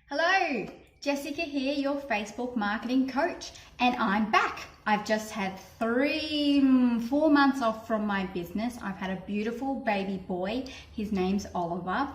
Hello, Jessica here, your Facebook marketing coach, and I'm back. I've just had 4 months off from my business. I've had a beautiful baby boy. His name's Oliver.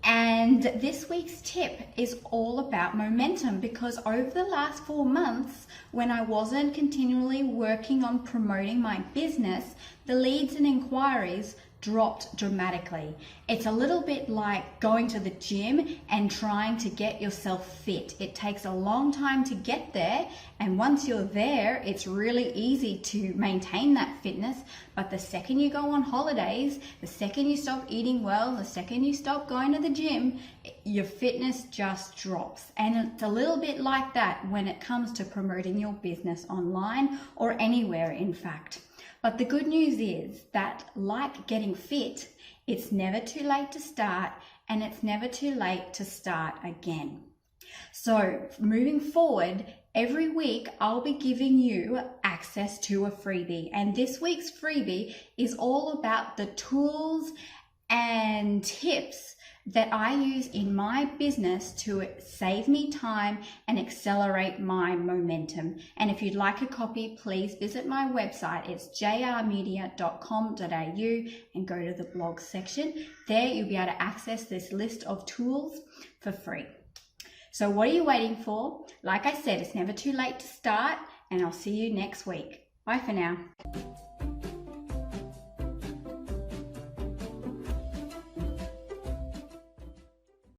And this week's tip is all about momentum, because over the last 4 months, when I wasn't continually working on promoting my business, the leads and inquiries dropped dramatically. It's a little bit like going to the gym and trying to get yourself fit. It takes a long time to get there, and once you're there, it's really easy to maintain that fitness. But the second you go on holidays, the second you stop eating well, the second you stop going to the gym, your fitness just drops. And it's a little bit like that when it comes to promoting your business online or anywhere, in fact. But the good news is that, like getting fit, it's never too late to start, and it's never too late to start again. So moving forward, every week I'll be giving you access to a freebie, and this week's freebie is all about the tools and tips that I use in my business to save me time and accelerate my momentum. And if you'd like a copy, please visit my website. It's jrmedia.com.au and go to the blog section. There you'll be able to access this list of tools for free. So what are you waiting for? Like I said, it's never too late to start, and I'll see you next week. Bye for now.